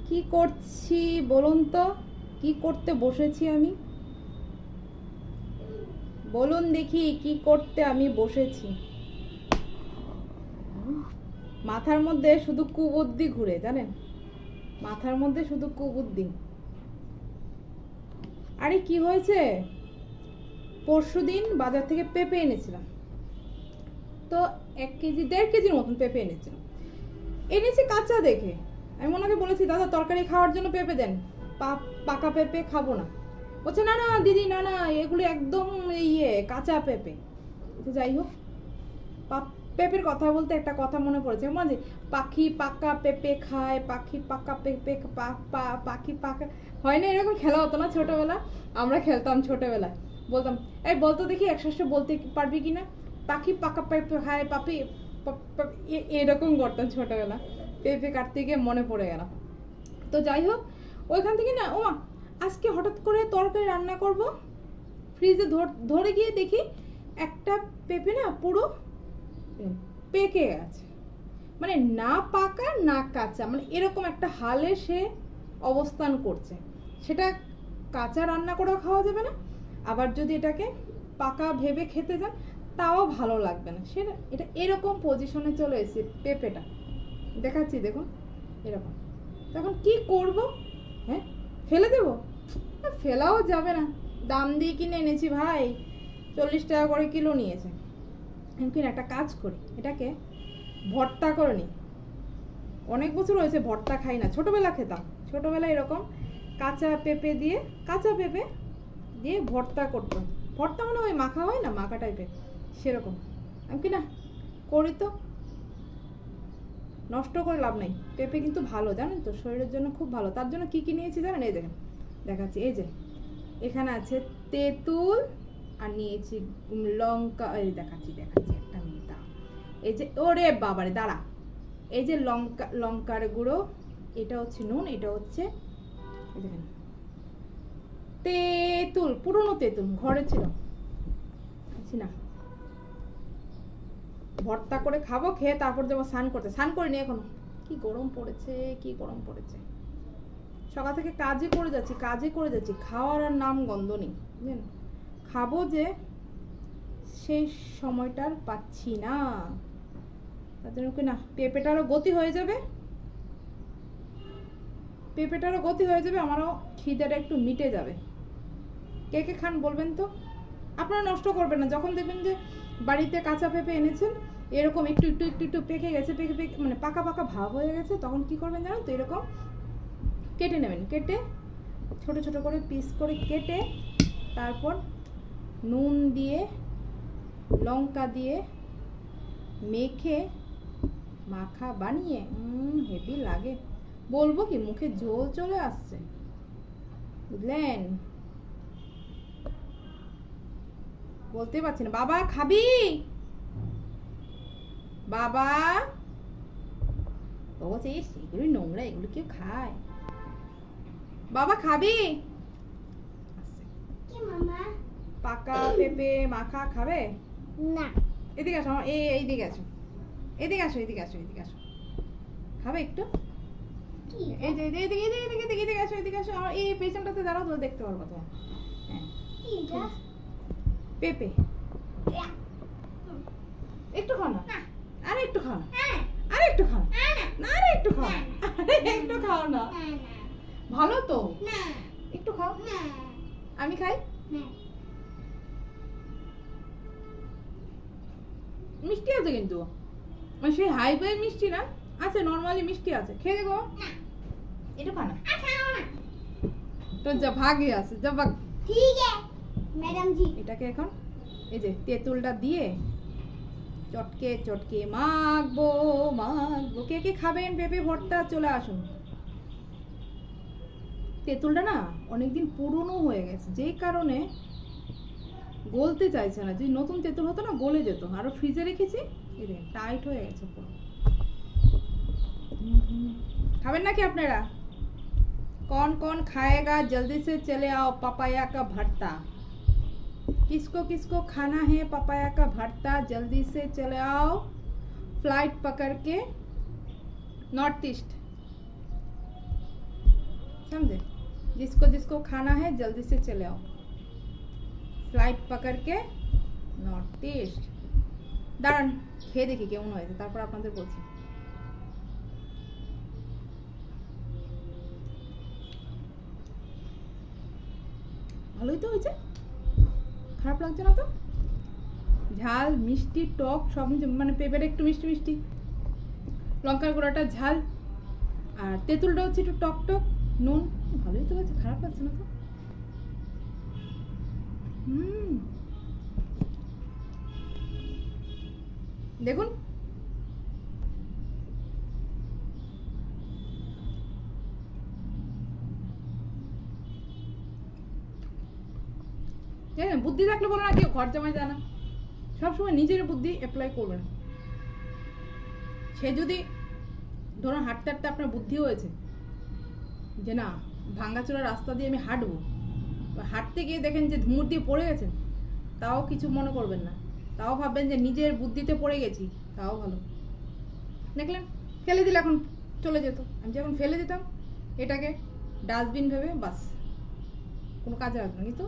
কি করছি বলুন তো? কি করতে বসেছি আমি? বলুন দেখি কি করতে আমি বসেছি? মাথার মধ্যে শুধু কুবুদ্ধি ঘুরে, জানেন? মাথার মধ্যে শুধু কুবুদ্ধি। আরে কি হয়েছে, পরশুদিন বাজার থেকে পেঁপে এনেছিলাম। তো 1 কেজি 1.5 কেজির মতন পেঁপে এনেছিলাম। এনেছি কাঁচা দেখে। আমি ওনাকে বলেছি, দাদা তরকারি খাওয়ার জন্য পেঁপে দেন, পাকা পেঁপে খাবো না। বলছে না না দিদি, না না, এগুলো একদম কাঁচা পেঁপে। তো যাই হোক, পেঁপের কথা বলতে একটা কথা মনে পড়েছে, মানে পাখি পাকা পেঁপে খায়, পাখি পাকা পেঁপে পাখি পাকা হয় না, এরকম খেলা হতো না ছোটবেলা? আমরা খেলতাম ছোটবেলায়। বলতাম, এই বলতো দেখি একসাথে বলতে পারবি কিনা, পাখি পাকা পেঁপে খায়, পাপি এরকম করতাম ছোটবেলা। পেঁপে কাটতে গিয়ে মনে পড়ে গেল। তো যাই হোক, ওইখান থেকে না, ওমা আজকে হঠাৎ করে তরকারি রান্না করব, ফ্রিজে ধরে গিয়ে দেখি একটা পেঁপে না পুরো পেকে গেছে। মানে না পাকা না কাঁচা, মানে এরকম একটা হালে সে অবস্থান করছে। সেটা কাঁচা রান্না করেও খাওয়া যাবে না, আবার যদি এটাকে পাকা ভেবে খেতে যান তাও ভালো লাগবে না। সেটা এটা এরকম পজিশনে চলে এসেছে পেঁপেটা। দেখাচ্ছি দেখুন, এরকম। তখন কি করব? হ্যাঁ, ফেলে দেবো? ফেলাও যাবে না, দাম দিয়ে কিনে এনেছি ভাই, 40 টাকা করে কিলো নিয়েছে। এমকিন একটা কাজ করি, এটাকে ভর্তা করে নিই। অনেক বছর হয়েছে ভর্তা খাই না, ছোটবেলা খেতাম। ছোটবেলায় এরকম কাঁচা পেঁপে দিয়ে ভর্তা করতাম। ভর্তা মানে ওই মাখা হয় না, মাখা টাইপের, সেরকম। এমকি না করি তো, নষ্ট করে লাভ নেই। পেঁপে কিন্তু ভালো, জানেন তো, শরীরের জন্য খুব ভালো। তার জন্য কি কি নিয়েছি জানেন? এই দেখেন, দেখাচ্ছি। এই যে এখানে আছে তেঁতুল, আর নিয়েছি লঙ্কা। এই দেখাচ্ছি একটা মিনিট। এই যে, ওরে বাবারে দাঁড়া, এই যে লঙ্কার গুঁড়ো, এটা হচ্ছে নুন, এটা হচ্ছে দেখেন তেঁতুল, পুরনো তেঁতুল ঘরে ছিল না। ভর্তা করে খাবো, খেয়ে তারপর যাবো স্নান করতে। স্নান করিনি এখনো, কি গরম পড়েছে। সকাল থেকে কাজে করে যাচ্ছি, খাওয়ার আর নাম গন্ধ নেই, বুঝলেন? খাবো যে সেই সময়টার পাচ্ছি না। তার জন্য কি না, পেঁপেটারও গতি হয়ে যাবে, আমারও খিদেটা একটু মিটে যাবে। কে কে খান বলবেন তো? আপনারা নষ্ট করবেন না। যখন দেখবেন যে বাড়িতে কাঁচা পেঁপে এনেছেন, এরকম একটু পেকে গেছে, মানে পাকা ভাব হয়ে গেছে, তখন কি করবেন জানেন তো? এরকম কেটে নেবেন, কেটে ছোট ছোট করে পিস করে কেটে, তারপর নুন দিয়ে লঙ্কা দিয়ে মেখে মাখা বানিয়ে হেভি লাগে। বলবো কি, মুখে জল চলে আসছে, বুঝলেন? বলতে পারছি না। বাবা খাবি? বাবা বলছে এগুলো নোংরা, এগুলো কেউ খায়? বাবা খাবি? পাকা পেঁপে মাখা খাবে না? এদিকে আসো, এইদিকে আসো, এদিকে আসো। খাবে একটু? এই যে এদিকে আসো, আমার এই পেছনটাতে দাঁড়াও, তো দেখতে পারবো তোমার। হ্যাঁ, পেঁপে একটু খাও না, আরে একটু খাও না, আরে একটু খাও না, আরে একটু খাও না, একটু খাও না, ভালো তো, একটু খাও। আমি খাই। মিষ্টি আছে কিন্তু, মানে সেই হাইফাই মিষ্টি না, আছে নরমালি মিষ্টি আছে, খেয়ে দেখো। একটু খা না, তো যা ভাগে আছে, যা ভাগ। ঠিক আছে ম্যাডাম জি। এটাকে এখন এই যে তেঁতুলটা দিয়ে চটকে মাখবো। কে কে খাবেন পেঁপে ভর্তা? চলে আসুন। তেঁতুলটা না অনেকদিন পুরনো হয়ে গেছে, যেই কারণে গলতে চাইছে না। যদি নতুন তেঁতুল হতো না, গলে যেত। আরো ফ্রিজে রেখেছি, এই দেখেন টাইট হয়ে গেছে পুরো। খাবেন নাকি আপনারা? कौन कौन खाएगा? जल्दी से चले आओ, पपाया का भरता। किसको खाना है पपाया का भरता? जल्दी से चले आओ, फ्लाइट पकड़ के नॉर्थ ईस्ट। समझे? जिसको जिसको खाना है जल्दी से चले आओ, फ्लाइट पकड़ के নর্থ ইস্ট। দাঁড়ান খেয়ে দেখি কেমন হয়েছে, তারপর আপনাদের বলছি। ভালোই তো হয়েছে, খারাপ লাগছে না তো। ঝাল মিষ্টি টক সব মানে পেঁপেটা একটু মিষ্টি মিষ্টি, লঙ্কার গুঁড়াটা ঝাল, আর তেঁতুলটা হচ্ছে একটু টক টক, নুন, ভালোই তো হয়েছে, খারাপ লাগছে না তো। দেখুন বুদ্ধি থাকলে বলো না কেউ ঘর জামাই যায় না, সবসময় নিজের বুদ্ধি অ্যাপ্লাই করবেন। সে যদি ধরুন হাঁটতে হাঁটতে আপনার বুদ্ধি হয়েছে যে না ভাঙ্গাচোরা রাস্তা দিয়ে আমি হাঁটবো, হাঁটতে গিয়ে দেখেন যে ধুমুর দিয়ে পড়ে গেছেন, তাও কিছু মনে করবেন না, তাও ভাববেন যে নিজের বুদ্ধিতে পড়ে গেছি, তাও ভালো। দেখলেন ফেলে দিলে এখন চলে যেত, আমি যখন ফেলে দিতাম এটাকে ডাস্টবিন ভেবে, বাস কোনো কাজে আসবে না। কিন্তু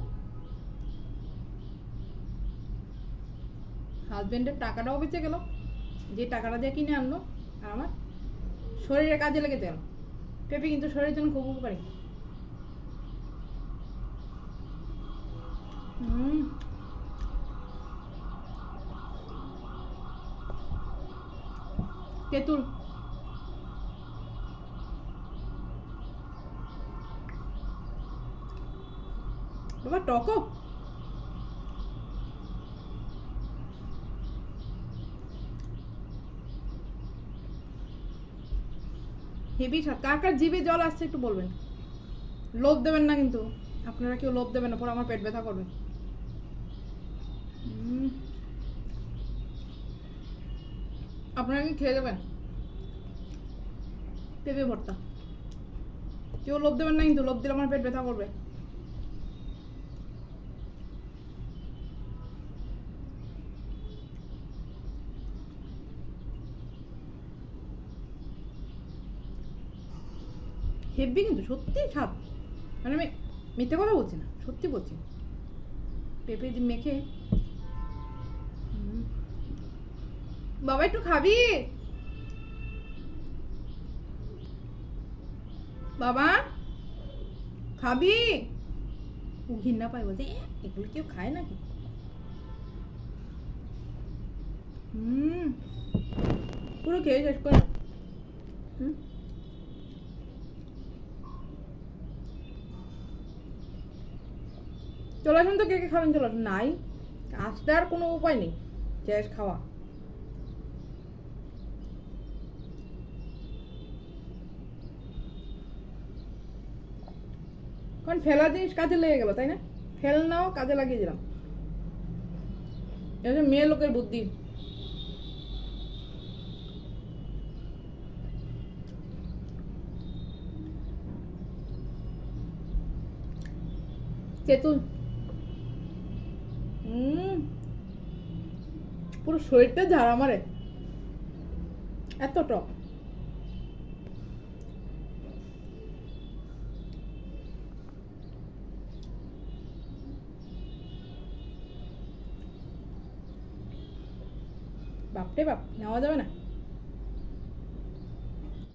হাজব্যান্ডের টাকাটাও বেঁচে গেল, যে টাকাটা দিয়ে কিনে আনলো, আর আমার শরীরের কাজে লেগে গেল। পেঁপে কিন্তু শরীরের জন্য খুব উপকারী। তেঁতুল বাবা টকো, হেভি স্বাদ। কার কার জিভে জল আসছে একটু বলবেন। লোভ দেবেন না কিন্তু, আপনারা কেউ লোভ দেবেন না, পরে আমার পেট ব্যথা করবে। আপনারা কি খেয়ে দেবেন পেঁপে ভর্তা, কেউ লোভ দেবেন না কিন্তু, লোভ দিলে আমার পেট ব্যথা করবে। হেভি কিন্তু সত্যি স্বাদ, মানে আমি মিথ্যে কথা বলছি না, সত্যি বলছি। পেঁপে দিয়ে মেখে, বাবা একটু খাবি বাবা, খাবি? ও ঘৃণা পায়, বলছে এগুলো কেউ খায় নাকি। পুরো খেয়ে শেষ করে। চলে আসুন তো, কে কে খাবেন চলে আসুন। নাই আসতে আর কোনো উপায় নেই, শেষ খাওয়া। কারণ ফেলা জিনিস কাজে লেগে গেল, তাই না? ফেলনাও কাজে লাগিয়ে দিলাম, এটা মেয়ে লোকের বুদ্ধি। তেঁতুল পুরো শরীরটা ঝাড়া মারে, এত টক। বাপরে বাপ, নেওয়া যাবে না।